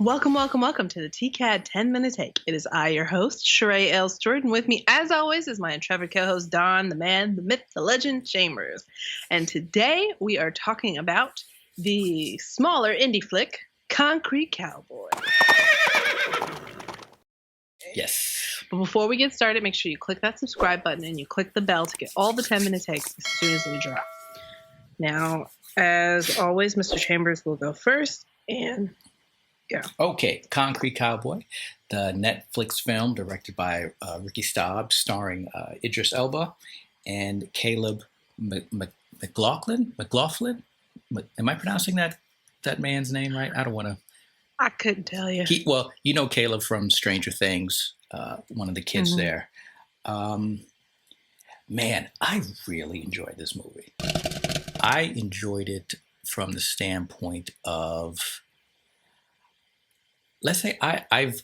Welcome, welcome, welcome to the TCAD 10-Minute Take. It is I, your host, Sheree L. Stewart, and with me, as always, is my intrepid co-host, Don, the man, the myth, the legend, Chambers. And today, we are talking about the smaller indie flick, Concrete Cowboy. Yes. But before we get started, make sure you click that subscribe button and you click the bell to get all the 10-minute takes as soon as they drop. Now, as always, Mr. Chambers will go first, and go. Okay, Concrete Cowboy, the Netflix film directed by Ricky Staub, starring Idris Elba and Caleb McLaughlin. Am I pronouncing that man's name right? I don't want to. I couldn't tell you. Well, you know Caleb from Stranger Things, one of the kids there. Man, I really enjoyed this movie. I enjoyed it from the standpoint of, let's say I've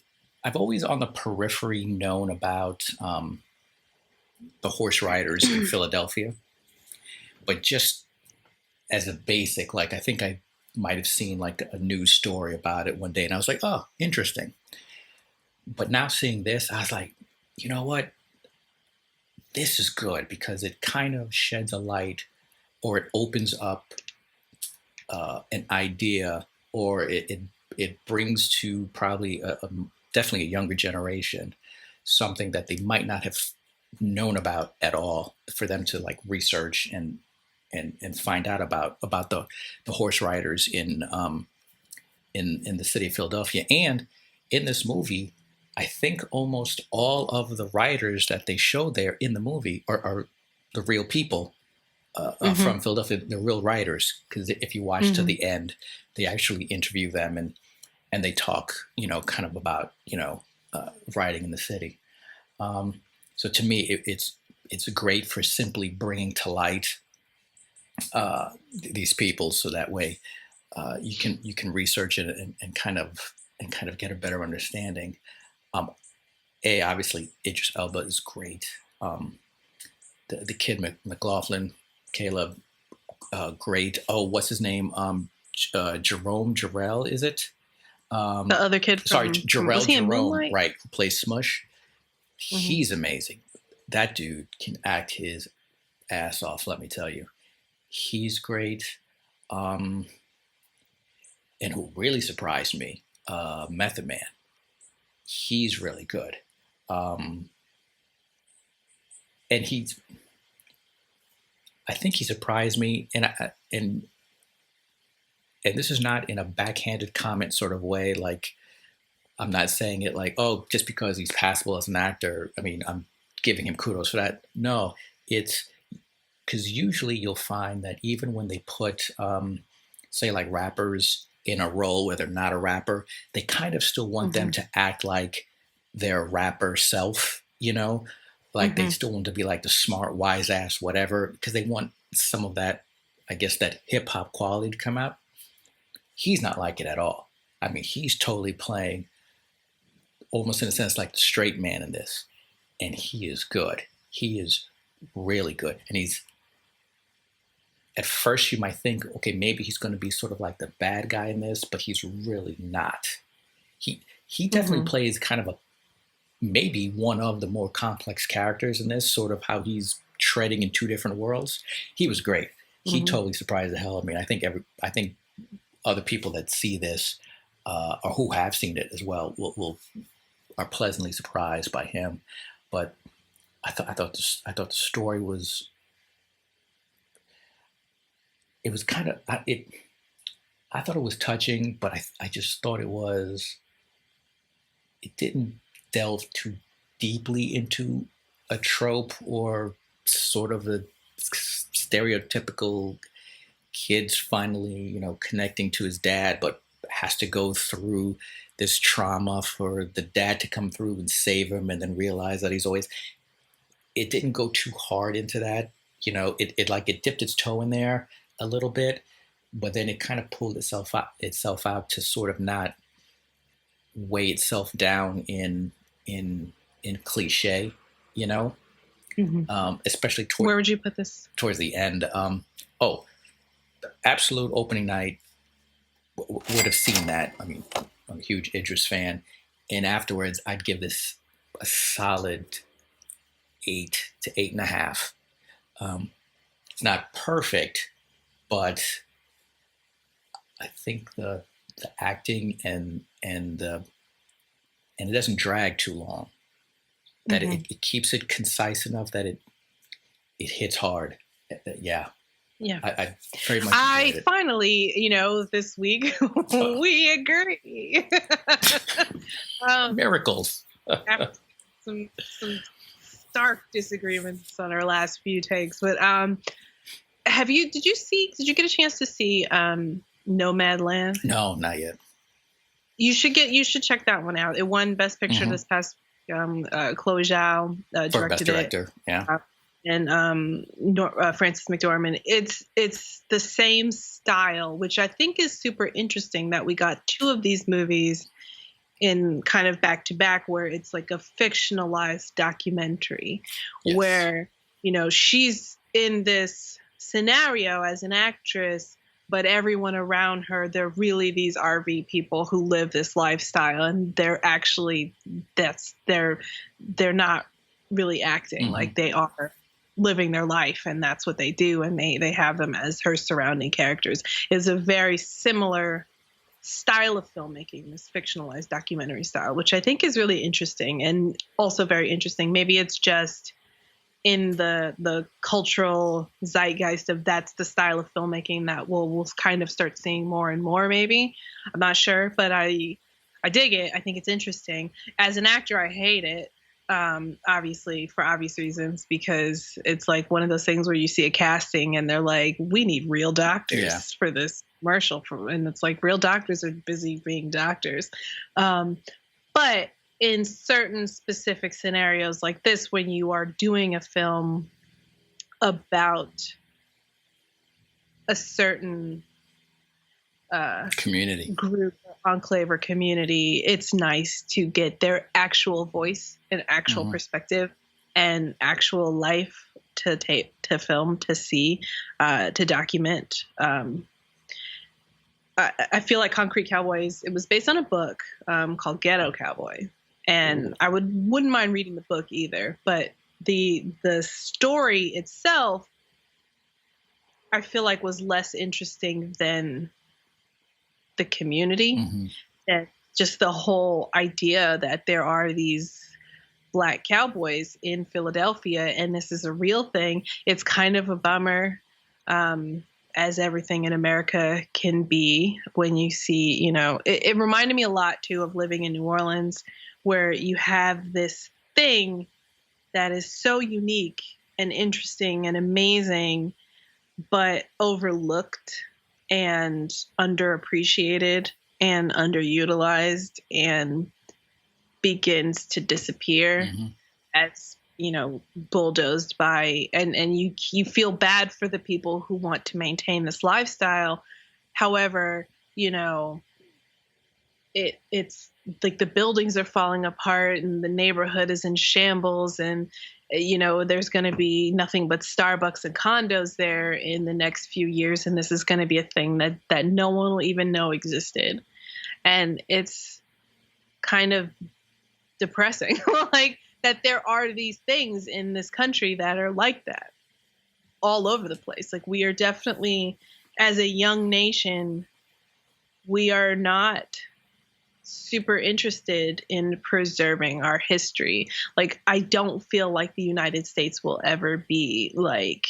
always on the periphery known about the horse riders in Philadelphia, but just as a basic, like I think I might have seen like a news story about it one day, and I was like, oh, interesting. But now seeing this, I was like, you know what? This is good because it kind of sheds a light, or it opens up an idea, or it brings to probably definitely a younger generation something that they might not have known about at all, for them to like research and find out about the horse riders in the city of Philadelphia. And in this movie, I think almost all of the riders that they show there in the movie are the real people from Philadelphia. They're real riders, because if you watch to the end, they actually interview them and they talk, kind of about, riding in the city. So to me, it's great for simply bringing to light these people, so that way you can research it and kind of get a better understanding. Obviously, Idris Elba is great. The kid McLaughlin, Caleb, great. Oh, what's his name? Jarrell, is it? The other kid from... Jarrell Jerome, Moonlight? right, who plays Smush. He's amazing. That dude can act his ass off, let me tell you. He's great. And who really surprised me, Method Man. He's really good. And I think he surprised me, and this is not in a backhanded comment sort of way. Like, I'm not saying it like, oh, just because he's passable as an actor, I mean, I'm giving him kudos for that. No, it's because usually you'll find that even when they put, say, like rappers in a role where they're not a rapper, they kind of still want them to act like their rapper self, like they still want to be like the smart, wise ass, whatever, because they want some of that, I guess, that hip hop quality to come out. He's not like it at all. I mean, he's totally playing almost in a sense like the straight man in this. And he is good. He is really good. And at first you might think, okay, maybe he's going to be sort of like the bad guy in this, but he's really not. He definitely plays kind of maybe one of the more complex characters in this, sort of how he's treading in two different worlds. He was great. He totally surprised the hell out of me. I think other people that see this or who have seen it as well are pleasantly surprised by him. But I thought the story was, it was kind of I thought it was touching, but I just thought it didn't delve too deeply into a trope or sort of a stereotypical kids finally, connecting to his dad, but has to go through this trauma for the dad to come through and save him, and then realize that it didn't go too hard into that. It dipped its toe in there a little bit, but then it kind of pulled itself out to sort of not weigh itself down in cliche, especially where would you put this? Towards the end. Absolute opening night would have seen that. I mean, I'm a huge Idris fan. And afterwards, I'd give this a solid 8 to 8.5. It's not perfect, but I think the acting and it doesn't drag too long. That it keeps it concise enough that it hits hard. Yeah. Yeah. I very much enjoyed it. Finally, this week we agree. Miracles. After some stark disagreements on our last few takes, but did you get a chance to see Nomadland? No, not yet. You should check that one out. It won Best Picture this past Chloe Zhao directed for Best Director. Yeah. And Frances McDormand. It's the same style, which I think is super interesting that we got two of these movies in kind of back to back, where it's like a fictionalized documentary, where she's in this scenario as an actress, but everyone around her, they're really these RV people who live this lifestyle, and they're actually they're not really acting, like they are living their life, and that's what they do, and they have them as her surrounding characters. Is a very similar style of filmmaking, this fictionalized documentary style, which I think is really interesting, and also very interesting. Maybe it's just in the cultural zeitgeist of that's the style of filmmaking that we'll kind of start seeing more and more. Maybe, I'm not sure, but I dig it. I think it's interesting. As an actor, I hate it. Obviously, for obvious reasons, because it's like one of those things where you see a casting and they're like, we need real doctors for this commercial. And it's like, real doctors are busy being doctors. But in certain specific scenarios like this, when you are doing a film about a certain community, group, enclave, or community, it's nice to get their actual voice and actual perspective and actual life to tape, to film, to see, to document. I feel like Concrete Cowboys, it was based on a book called Ghetto Cowboy. And I wouldn't mind reading the book either, but the story itself, I feel like, was less interesting than the community. And just the whole idea that there are these Black cowboys in Philadelphia, and this is a real thing. It's kind of a bummer, as everything in America can be, when you see, it reminded me a lot too of living in New Orleans, where you have this thing that is so unique and interesting and amazing, but overlooked and underappreciated and underutilized, and begins to disappear as, bulldozed by, and you feel bad for the people who want to maintain this lifestyle. However, it's like the buildings are falling apart and the neighborhood is in shambles, and there's going to be nothing but Starbucks and condos there in the next few years, and this is going to be a thing that no one will even know existed. And it's kind of depressing like that there are these things in this country that are like that all over the place. Like, we are definitely, as a young nation, we are not super interested in preserving our history. Like, I don't feel like the United States will ever be like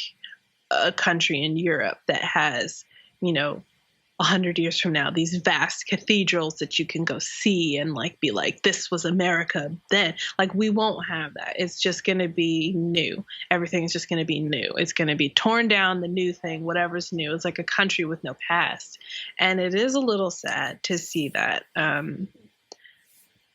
a country in Europe that has, 100 years from now, these vast cathedrals that you can go see and like be like, this was America then. Like, we won't have that. It's just going to be new. Everything's just going to be new. It's going to be torn down, the new thing, whatever's new. It's like a country with no past. And it is a little sad to see that.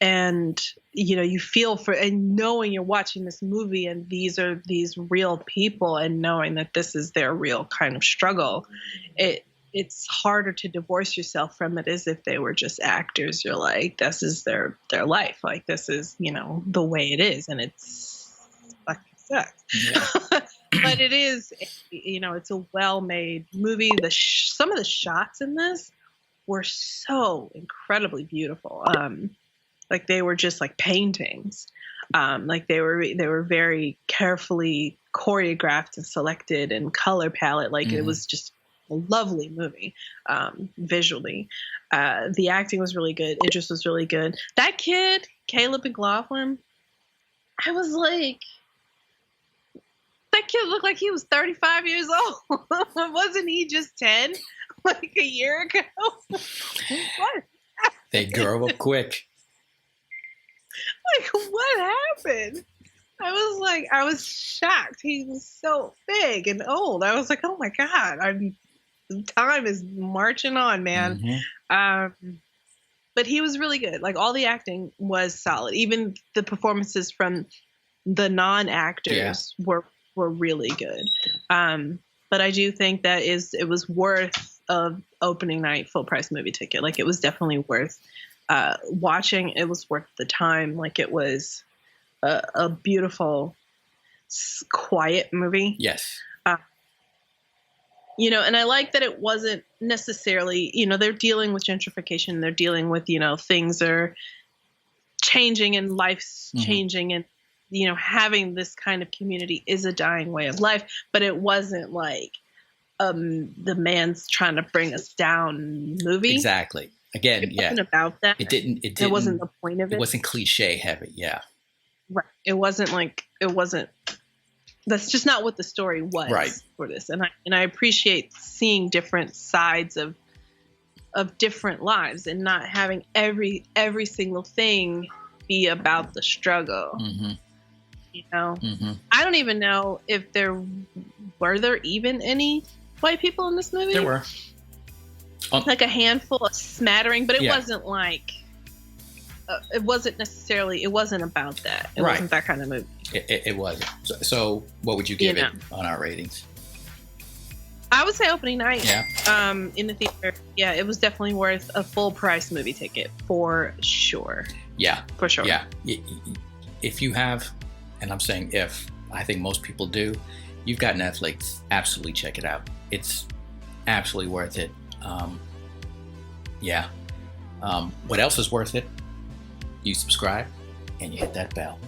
And, you feel for, and knowing you're watching this movie and these are these real people, and knowing that this is their real kind of struggle, it's harder to divorce yourself from it as if they were just actors. You're like, this is their life. Like, this is, the way it is. And it's fucking sucks. Yeah. But it is, it's a well-made movie. Some of the shots in this were so incredibly beautiful. Like they were just like paintings. Like they were very carefully choreographed and selected and color palette. Like it was just a lovely movie visually. The acting was really good. Idris was really good. That kid, Caleb McLaughlin, I was like, that kid looked like he was 35 years old. Wasn't he just 10 like a year ago? What? They grow up quick. Like, what happened? I was shocked. He was so big and old. I was like, oh my God, time is marching on, man. But he was really good. Like all the acting was solid. Even the performances from the non-actors were really good. But I do think that it was worth a opening night full price movie ticket. Like it was definitely worth watching. It was worth the time. Like it was a beautiful, quiet movie. Yes. And I like that it wasn't necessarily, they're dealing with gentrification. They're dealing with, things are changing and life's changing, and, having this kind of community is a dying way of life. But it wasn't like the man's trying to bring us down movie. Exactly. Again, it wasn't about that. It didn't. It wasn't the point of it. It wasn't cliche heavy. Yeah. Right. It wasn't. That's just not what the story was for this. And I appreciate seeing different sides of different lives and not having every single thing be about the struggle. I don't even know if were there even any white people in this movie? There were. Like a handful, a smattering, but it wasn't like, it wasn't about that. It wasn't that kind of movie. It wasn't. So what would you give it on our ratings? I would say opening night. Yeah. In the theater. Yeah, it was definitely worth a full price movie ticket for sure. Yeah. For sure. Yeah. If you have, and I'm saying if, I think most people do, you've got Netflix, absolutely check it out. It's absolutely worth it. What else is worth it? You subscribe and you hit that bell.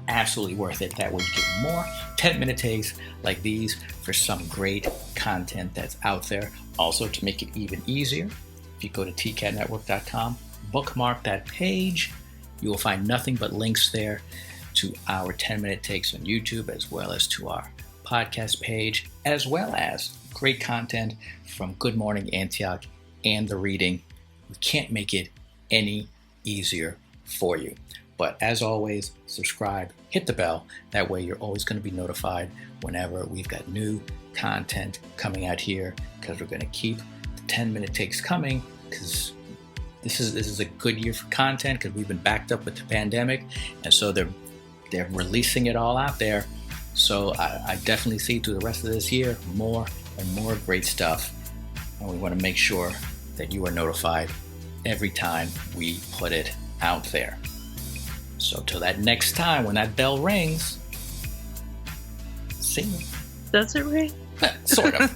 Absolutely worth it. That way you get more 10-minute takes like these for some great content that's out there. Also, to make it even easier, if you go to tcatnetwork.com, bookmark that page, you will find nothing but links there to our 10-minute takes on YouTube, as well as to our podcast page, as well as great content from Good Morning Antioch and The Reading. We can't make it any easier for you. But as always, subscribe, hit the bell. That way you're always going to be notified whenever we've got new content coming out here, because we're going to keep the 10-minute takes coming, because this is a good year for content, because we've been backed up with the pandemic, and so they're releasing it all out there. So I definitely see through the rest of this year more and more great stuff, and we want to make sure that you are notified every time we put it out there. So till that next time when that bell rings, see you. Does it ring? Sort of.